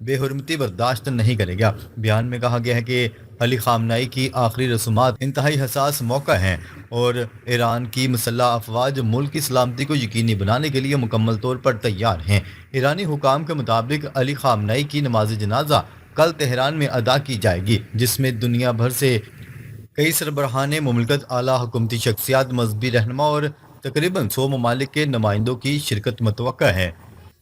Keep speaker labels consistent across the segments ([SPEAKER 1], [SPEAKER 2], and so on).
[SPEAKER 1] بے حرمتی برداشت نہیں کرے گا۔ بیان میں کہا گیا ہے کہ علی خامنائی کی آخری رسومات انتہائی حساس موقع ہیں اور ایران کی مسلح افواج ملک کی سلامتی کو یقینی بنانے کے لیے مکمل طور پر تیار ہیں۔ ایرانی حکام کے مطابق علی خامنائی کی نماز جنازہ کل تہران میں ادا کی جائے گی، جس میں دنیا بھر سے کئی سربراہان مملکت، اعلیٰ حکومتی شخصیات، مذہبی رہنما اور تقریباً 100 ممالک کے نمائندوں کی شرکت متوقع ہے۔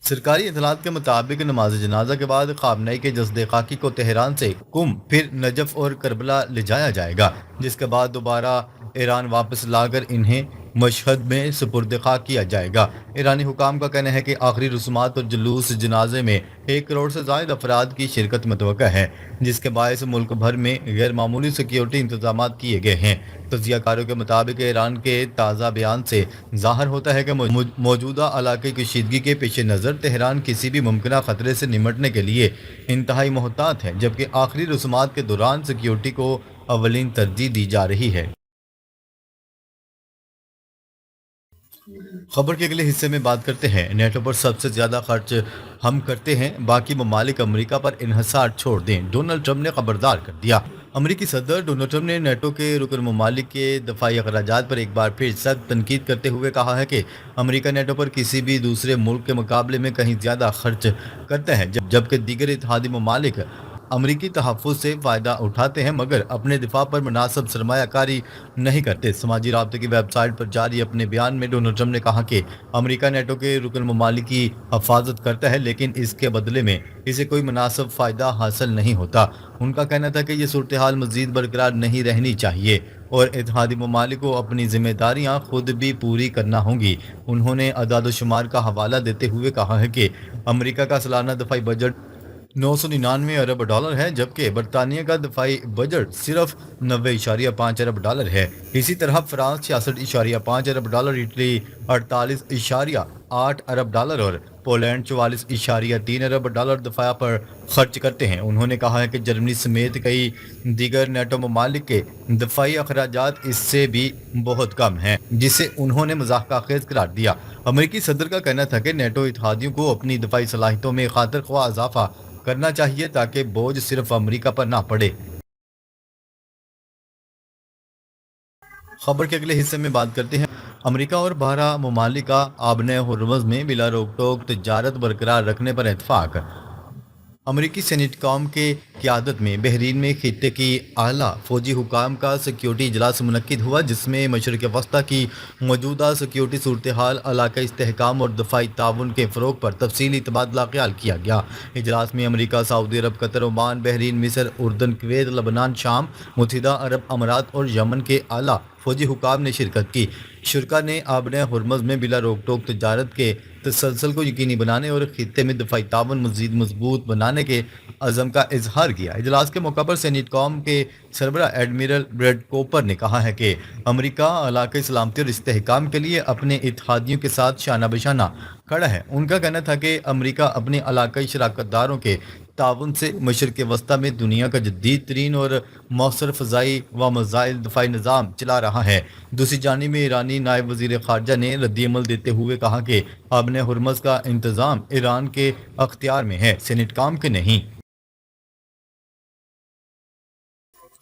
[SPEAKER 1] سرکاری اطلاعات کے مطابق نماز جنازہ کے بعد خامنئی کے جسد خاکی کو تہران سے قم، پھر نجف اور کربلا لے جایا جائے گا، جس کے بعد دوبارہ ایران واپس لا کر انہیں مشہد میں سپرد خاک کیا جائے گا۔ ایرانی حکام کا کہنا ہے کہ آخری رسومات اور جلوس جنازے میں 1 کروڑ سے زائد افراد کی شرکت متوقع ہے، جس کے باعث ملک بھر میں غیر معمولی سیکیورٹی انتظامات کیے گئے ہیں۔ تجزیہ کاروں کے مطابق ایران کے تازہ بیان سے ظاہر ہوتا ہے کہ موجودہ علاقائی کشیدگی کے پیش نظر تہران کسی بھی ممکنہ خطرے سے نمٹنے کے لیے انتہائی محتاط ہے، جبکہ آخری رسومات کے دوران سیکیورٹی کو اولین ترجیح دی جا رہی ہے۔ خبر کے اگلے حصے میں بات کرتے ہیں نیٹو پر سب سے زیادہ خرچ ہم کرتے ہیں، باقی ممالک امریکہ پر انحصار چھوڑ دیں، ڈونلڈ ٹرمپ نے خبردار کر دیا۔ امریکی صدر ڈونلڈ ٹرمپ نے نیٹو کے رکن ممالک کے دفاعی اخراجات پر ایک بار پھر سخت تنقید کرتے ہوئے کہا ہے کہ امریکہ نیٹو پر کسی بھی دوسرے ملک کے مقابلے میں کہیں زیادہ خرچ کرتا ہے، جبکہ دیگر اتحادی ممالک امریکی تحفظ سے فائدہ اٹھاتے ہیں مگر اپنے دفاع پر مناسب سرمایہ کاری نہیں کرتے۔ سماجی رابطے کی ویب سائٹ پر جاری اپنے بیان میں ڈونلڈ ٹرمپ نے کہا کہ امریکہ نیٹو کے رکن ممالک کی حفاظت کرتا ہے لیکن اس کے بدلے میں اسے کوئی مناسب فائدہ حاصل نہیں ہوتا۔ ان کا کہنا تھا کہ یہ صورتحال مزید برقرار نہیں رہنی چاہیے اور اتحادی ممالک کو اپنی ذمہ داریاں خود بھی پوری کرنا ہوں گی۔ انہوں نے اعداد و شمار کا حوالہ دیتے ہوئے کہا ہے کہ امریکہ کا سالانہ دفاعی بجٹ 999 ارب ڈالر ہے، جبکہ برطانیہ کا دفاعی بجٹ صرف 90.5 ارب ڈالر ہے۔ اسی طرح فرانس 66.5 ارب ڈالر، اٹلی 48.8 ارب ڈالر اور پولینڈ 44.3 ارب ڈالر دفاع پر خرچ کرتے ہیں۔ انہوں نے کہا ہے کہ جرمنی سمیت کئی دیگر نیٹو ممالک کے دفاعی اخراجات اس سے بھی بہت کم ہیں، جسے انہوں نے مضحکہ خیز قرار دیا۔ امریکی صدر کا کہنا تھا کہ نیٹو اتحادیوں کو اپنی دفاعی صلاحیتوں میں خاطر خواہ اضافہ کرنا چاہیے تاکہ بوجھ صرف امریکہ پر نہ پڑے۔ خبر کے اگلے حصے میں بات کرتے ہیں امریکہ اور 12 ممالک کا آبِ ہرمز میں بلا روک ٹوک تجارت برقرار رکھنے پر اتفاق۔ امریکی سینیٹ کام کے قیادت میں بحرین میں خطے کی اعلیٰ فوجی حکام کا سیکیورٹی اجلاس منعقد ہوا، جس میں مشرق وسطیٰ کی موجودہ سیکیورٹی صورتحال، علاقائی استحکام اور دفاعی تعاون کے فروغ پر تفصیلی تبادلہ خیال کیا گیا۔ اجلاس میں امریکہ، سعودی عرب، قطر، عمان، بحرین، مصر، اردن، کویت، لبنان، شام، متحدہ عرب امارات اور یمن کے اعلیٰ فوجی حکام نے شرکت کی۔ شرکاء نے آبِ ہرمز میں بلا روک ٹوک تجارت کے تسلسل کو یقینی بنانے اور خطے میں دفاعی تعاون مزید مضبوط بنانے کے عزم کا اظہار کیا۔ اجلاس کے موقع پر سینیٹ کام کے سربراہ ایڈمرل بریڈ کوپر نے کہا ہے کہ امریکہ علاقائی سلامتی اور استحکام کے لیے اپنے اتحادیوں کے ساتھ شانہ بشانہ کھڑا ہے۔ ان کا کہنا تھا کہ امریکہ اپنے علاقائی شراکت داروں کے تعاون سے مشرق وسطیٰ میں دنیا کا جدید ترین اور مؤثر فضائی و میزائل دفاعی نظام چلا رہا ہے۔ دوسری جانب میں ایرانی نائب وزیر خارجہ نے رد عمل دیتے ہوئے کہا کہ آبِ ہرمز کا انتظام ایران کے اختیار میں ہے، سینیٹ کام کے نہیں۔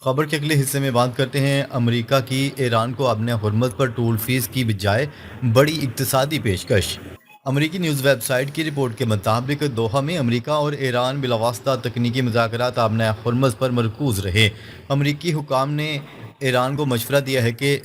[SPEAKER 1] خبر کے اگلے حصے میں بات کرتے ہیں امریکہ کی ایران کو آبِ ہرمز پر ٹول فیس کی بجائے بڑی اقتصادی پیشکش۔ امریکی نیوز ویب سائٹ کی رپورٹ کے مطابق دوحہ میں امریکہ اور ایران بلاواسطہ تکنیکی مذاکرات آبِ ہرمز پر مرکوز رہے۔ امریکی حکام نے ایران کو مشورہ دیا ہے کہ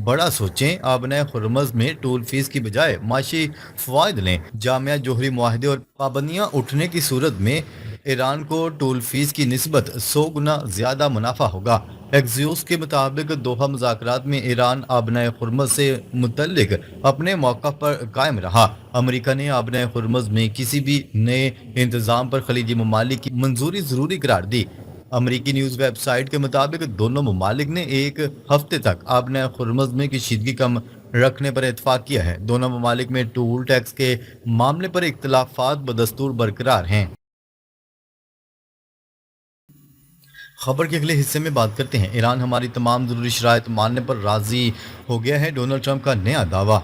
[SPEAKER 1] بڑا سوچیں، آبِ ہرمز میں ٹول فیس کی بجائے معاشی فوائد لیں۔ جامعہ جوہری معاہدے اور پابندیاں اٹھنے کی صورت میں ایران کو ٹول فیس کی نسبت 100 گنا زیادہ منافع ہوگا۔ ایکزیوس کے مطابق دوحہ مذاکرات میں ایران آبِ ہرمز سے متعلق اپنے موقف پر قائم رہا۔ امریکہ نے آبِ ہرمز میں کسی بھی نئے انتظام پر خلیجی ممالک کی منظوری ضروری قرار دی۔ امریکی نیوز ویب سائٹ کے مطابق دونوں ممالک نے ایک ہفتے تک آبِ ہرمز میں کشیدگی کم رکھنے پر اتفاق کیا ہے۔ دونوں ممالک میں ٹول ٹیکس کے معاملے پر اختلافات بدستور برقرار ہیں۔ خبر کے اگلے حصے میں بات کرتے ہیں ایران ہماری تمام ضروری شرائط ماننے پر راضی ہو گیا ہے، ڈونلڈ ٹرمپ کا نیا دعویٰ۔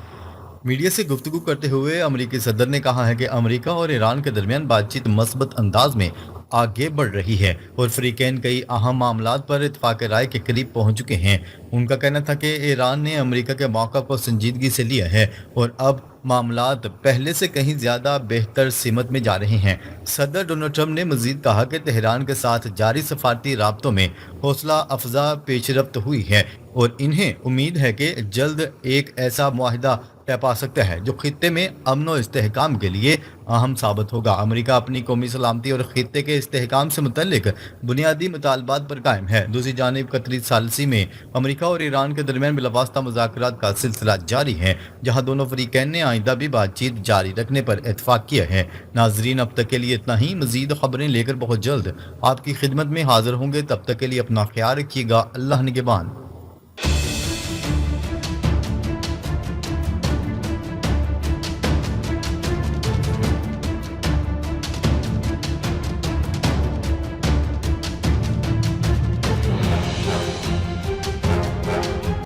[SPEAKER 1] میڈیا سے گفتگو کرتے ہوئے امریکی صدر نے کہا ہے کہ امریکہ اور ایران کے درمیان بات چیت مثبت انداز میں آگے بڑھ رہی ہے اور فریقین کئی اہم معاملات پر اتفاق رائے کے قریب پہنچ چکے ہیں۔ ان کا کہنا تھا کہ ایران نے امریکہ کے موقف کو سنجیدگی سے لیا ہے اور اب معاملات پہلے سے کہیں زیادہ بہتر سمت میں جا رہے ہیں۔ صدر ڈونلڈ ٹرمپ نے مزید کہا کہ تہران کے ساتھ جاری سفارتی رابطوں میں حوصلہ افزا پیش رفت ہوئی ہے اور انہیں امید ہے کہ جلد ایک ایسا معاہدہ طے پا سکتا ہے جو خطے میں امن و استحکام کے لیے اہم ثابت ہوگا۔ امریکہ اپنی قومی سلامتی اور خطے کے استحکام سے متعلق بنیادی مطالبات پر قائم ہے۔ دوسری جانب قطری ثالثی میں امریکہ اور ایران کے درمیان بلاواسطہ مذاکرات کا سلسلہ جاری ہے، جہاں دونوں فریقین نے آئندہ بھی بات چیت جاری رکھنے پر اتفاق کیا ہے۔ ناظرین، اب تک کے لیے اتنا ہی۔ مزید خبریں لے کر بہت جلد آپ کی خدمت میں حاضر ہوں گے۔ تب تک کے لیے اپنا خیال رکھیے گا۔ اللہ نگہبان۔